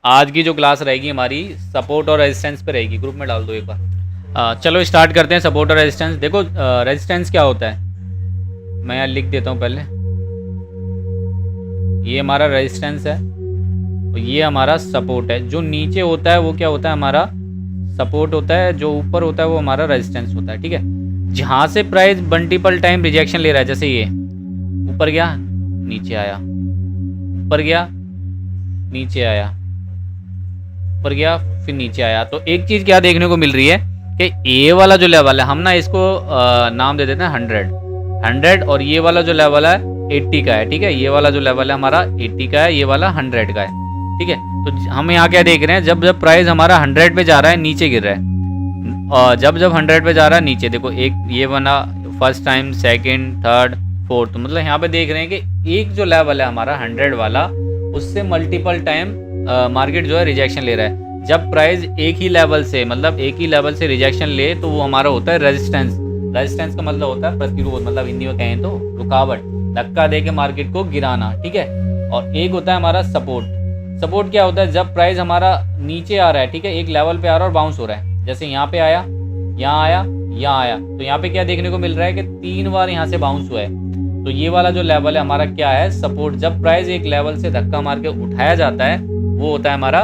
आज की जो क्लास रहेगी हमारी सपोर्ट और रेजिस्टेंस पे रहेगी। ग्रुप में डाल दो एक बार। चलो स्टार्ट करते हैं। सपोर्ट और रेजिस्टेंस। देखो रेजिस्टेंस क्या होता है, मैं यहाँ लिख देता हूँ पहले। ये हमारा रेजिस्टेंस है और ये हमारा सपोर्ट है। जो नीचे होता है वो क्या होता है, हमारा सपोर्ट होता है। जो ऊपर होता है वो हमारा रेजिस्टेंस होता है। ठीक है, जहाँ से प्राइस मल्टीपल टाइम रिजेक्शन ले रहा है, जैसे ये ऊपर गया नीचे आया, ऊपर गया नीचे आया, ऊपर गया फिर नीचे आया, तो एक चीज़ क्या देखने को मिल रही है कि ये वाला जो लेवल है, हम ना इसको नाम दे देते हैं 100, और ये वाला जो लेवल है 80 का है। ठीक है, ये वाला जो लेवल है हमारा 80 का है, ये वाला 100 का है। ठीक है, तो हम यहाँ क्या देख रहे हैं, जब जब प्राइस हमारा 100 पे जा रहा है नीचे गिर रहा है, और जब जब 100 पे जा रहा है नीचे, देखो एक ये बना first time, second, third, fourth, मतलब यहाँ पे देख रहे हैं कि एक जो लेवल है हमारा 100 वाला, उससे मल्टीपल टाइम मार्केट जो है रिजेक्शन ले रहा है। जब प्राइस एक ही लेवल से, मतलब एक ही लेवल से रिजेक्शन ले, तो वो हमारा होता है रेजिस्टेंस। रेजिस्टेंस का मतलब होता है प्रतिरोध, मतलब हिंदी में कहें तो रुकावट, धक्का दे के मार्केट को गिराना। ठीक है, और एक होता है हमारा सपोर्ट। सपोर्ट क्या होता है, जब प्राइस हमारा नीचे आ रहा है, ठीक है, एक लेवल पे आ रहा है और बाउंस हो रहा है, जैसे यहाँ पे आया, यहाँ आया, यहाँ आया, तो यहाँ पे क्या देखने को मिल रहा है कि 3 बार यहाँ से बाउंस हुआ है। तो ये वाला जो लेवल है हमारा क्या है, सपोर्ट। जब प्राइस एक लेवल से धक्का मार के उठाया जाता है, वो होता है हमारा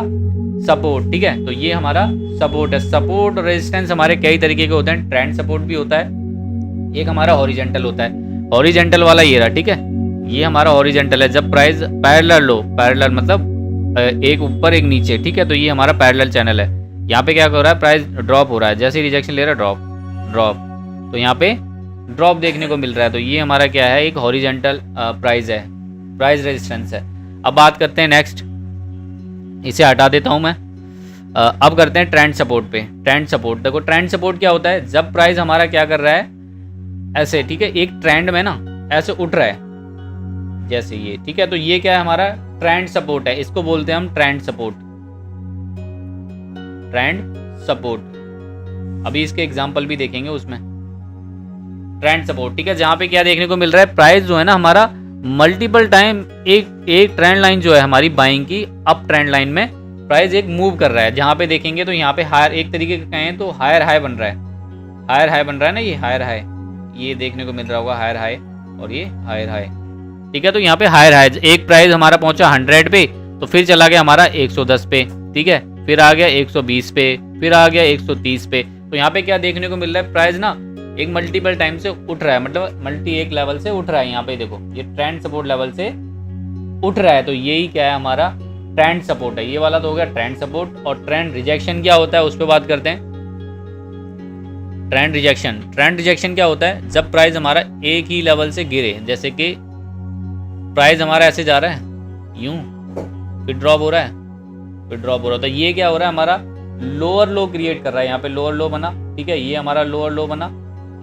सपोर्ट। ठीक है, तो ये हमारा सपोर्ट है। सपोर्ट और रेजिस्टेंस हमारे कई तरीके के होते हैं। ट्रेंड सपोर्ट भी होता है, एक हमारा हॉरिजेंटल होता है। हॉरिजेंटल वाला ये रहा, ठीक है, ये हमारा हॉरिजेंटल है। जब प्राइस पैरेलल लो, पैरेलल मतलब एक ऊपर एक नीचे, ठीक है, तो ये हमारा पैरेलल चैनल है। यहाँ पे क्या हो रहा है, प्राइस ड्रॉप हो रहा है, जैसे ही रिजेक्शन ले रहा है ड्रॉप ड्रॉप, तो यहाँ पे ड्रॉप देखने को मिल रहा है। तो ये हमारा क्या है, एक हॉरिजेंटल प्राइस है, प्राइस रेजिस्टेंस है। अब बात करते हैं नेक्स्ट, इसे हटा देता हूँ मैं। अब करते हैं ट्रेंड सपोर्ट पे। ट्रेंड सपोर्ट, देखो ट्रेंड सपोर्ट क्या होता है, जब प्राइस हमारा क्या कर रहा है, ऐसे, ठीक है, एक ट्रेंड में ना ऐसे उठ रहा है जैसे ये, ठीक है, तो ये क्या है, हमारा ट्रेंड सपोर्ट है। इसको बोलते हैं हम ट्रेंड सपोर्ट, ट्रेंड सपोर्ट। अभी इसके एग्जांपल भी देखेंगे उसमें। ट्रेंड सपोर्ट, ठीक है, जहां पे क्या देखने को मिल रहा है, प्राइस जो है ना हमारा मल्टीपल टाइम एक ट्रेंड लाइन जो है हमारी बाइंग की, अप ट्रेंड लाइन में प्राइस एक मूव कर रहा है। जहां पे देखेंगे तो यहाँ पे हायर, एक तरीके का कहें तो हायर हाई बन रहा है, हायर हाई बन रहा है ना, ये हायर हाई, ये देखने को मिल रहा होगा हायर हाई, और ये हायर हाई। ठीक है, तो यहाँ पे हायर हाई, एक प्राइस हमारा पहुंचा 100 पे, तो फिर चला गया हमारा 110 पे, ठीक है, फिर आ गया 120 पे, फिर आ गया 130 पे। तो यहाँ पे क्या देखने को मिल रहा है, प्राइस ना एक मल्टीपल टाइम से उठ रहा है, मतलब मल्टी एक लेवल से उठ रहा है। यहाँ पे देखो ये ट्रेंड सपोर्ट लेवल से उठ रहा है, तो यही क्या है, हमारा ट्रेंड सपोर्ट है। ये वाला तो हो गया ट्रेंड सपोर्ट। और ट्रेंड रिजेक्शन क्या होता है, उस पर बात करते हैं। ट्रेंड रिजेक्शन, ट्रेंड रिजेक्शन क्या होता है, जब प्राइस हमारा एक ही लेवल से गिरे, जैसे कि प्राइस हमारा ऐसे जा रहा है यूं, फिर ड्रॉप हो रहा है, फिर ड्रॉप हो रहा है, तो ये क्या हो रहा है, हमारा लोअर लो क्रिएट कर रहा है। यहाँ पे लोअर लो बना, ठीक है, ये हमारा लोअर लो बना,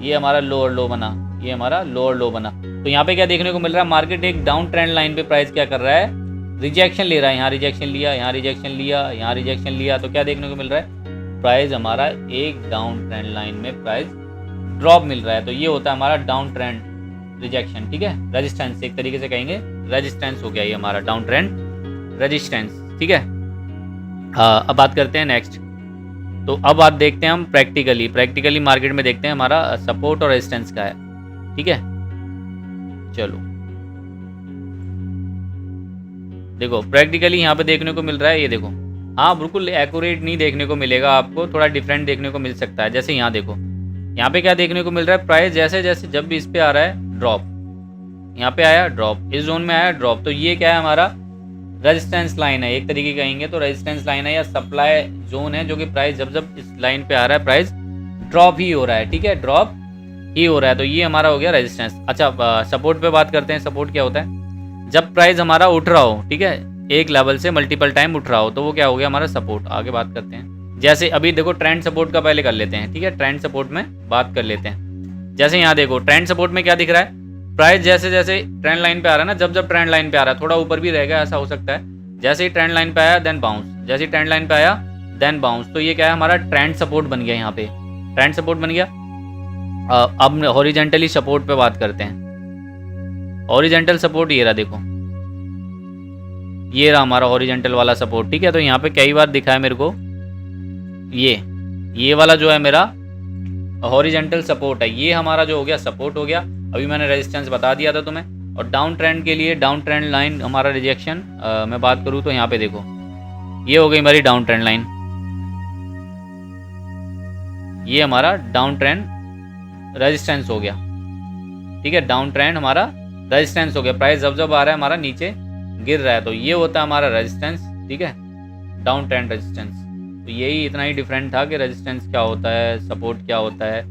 ये हमारा लोअर लो बना, ये हमारा लोअर लो बना। तो यहाँ पे क्या देखने को मिल रहा है, मार्केट एक डाउन ट्रेंड लाइन पे प्राइस क्या कर रहा है, रिजेक्शन ले रहा है। यहाँ रिजेक्शन लिया, यहाँ रिजेक्शन लिया, यहाँ रिजेक्शन लिया, तो क्या देखने को मिल रहा है, प्राइस हमारा एक डाउन ट्रेंड लाइन में प्राइस ड्रॉप मिल रहा है। तो ये होता है हमारा डाउन ट्रेंड रिजेक्शन। ठीक है, रेजिस्टेंस, एक तरीके से कहेंगे रेजिस्टेंस हो गया ये हमारा डाउन ट्रेंड रेजिस्टेंस। ठीक है, अब बात करते हैं नेक्स्ट। तो अब बात देखते हैं हम प्रैक्टिकली मार्केट में देखते हैं हमारा सपोर्ट और रेजिस्टेंस का है। ठीक है, चलो देखो प्रैक्टिकली यहाँ पे देखने को मिल रहा है, ये देखो, हाँ बिल्कुल एक्यूरेट नहीं देखने को मिलेगा आपको, थोड़ा डिफरेंट देखने को मिल सकता है। जैसे यहाँ देखो, यहाँ पे क्या देखने को मिल रहा है, प्राइस जैसे जैसे जब भी इस पे आ रहा है ड्रॉप, यहाँ पे आया ड्रॉप, इस जोन में आया ड्रॉप, तो ये क्या है, हमारा रेजिस्टेंस लाइन है, एक तरीके कहेंगे तो रेजिस्टेंस लाइन है या सप्लाई जोन है, जो कि प्राइस जब जब इस लाइन पे आ रहा है प्राइस ड्रॉप ही हो रहा है। ठीक है, ड्रॉप ही हो रहा है, तो ये हमारा हो गया रेजिस्टेंस। अच्छा, सपोर्ट पे बात करते हैं। सपोर्ट क्या होता है, जब प्राइस हमारा उठ रहा हो, ठीक है, एक लेवल से मल्टीपल टाइम उठ रहा हो, तो वो क्या हो गया, हमारा सपोर्ट। आगे बात करते हैं, जैसे अभी देखो ट्रेंड सपोर्ट का पहले कर लेते हैं। ठीक है, ट्रेंड सपोर्ट में बात कर लेते हैं। जैसे यहाँ देखो ट्रेंड सपोर्ट में क्या दिख रहा है, प्राइस जैसे जैसे ट्रेंड लाइन पे आ रहा है ना, जब जब ट्रेंड लाइन पे आ रहा है, थोड़ा ऊपर भी रहेगा, ऐसा हो सकता है, जैसे ही ट्रेंड लाइन पे आया देन बाउंस, जैसे ही ट्रेंड लाइन पे आया देन बाउंस, तो ये क्या है, हमारा ट्रेंड सपोर्ट बन गया। यहाँ पे ट्रेंड सपोर्ट बन गया। अब हॉरिजेंटली सपोर्ट पे बात करते हैं। हॉरिजेंटल सपोर्ट ये रहा, देखो ये रहा हमारा हॉरिजेंटल वाला सपोर्ट, ठीक है। तो यहाँ पे कई बार दिखा है मेरे को, ये वाला जो है मेरा हॉरिजेंटल सपोर्ट है, ये हमारा जो हो गया सपोर्ट हो गया। अभी मैंने रेजिस्टेंस बता दिया था तुम्हें। और डाउन ट्रेंड के लिए डाउन ट्रेंड लाइन हमारा रिजेक्शन, मैं बात करूँ तो यहाँ पे देखो, ये हो गई हमारी डाउन ट्रेंड लाइन, ये हमारा डाउन ट्रेंड रेजिस्टेंस हो गया, ठीक है। डाउन ट्रेंड हमारा रेजिस्टेंस हो गया, प्राइस जब आ रहा है हमारा नीचे गिर रहा है, तो ये होता है हमारा रेजिस्टेंस, ठीक है, डाउन ट्रेंड रेजिस्टेंस। तो यही इतना ही डिफरेंट था कि रेजिस्टेंस क्या होता है, सपोर्ट क्या होता है,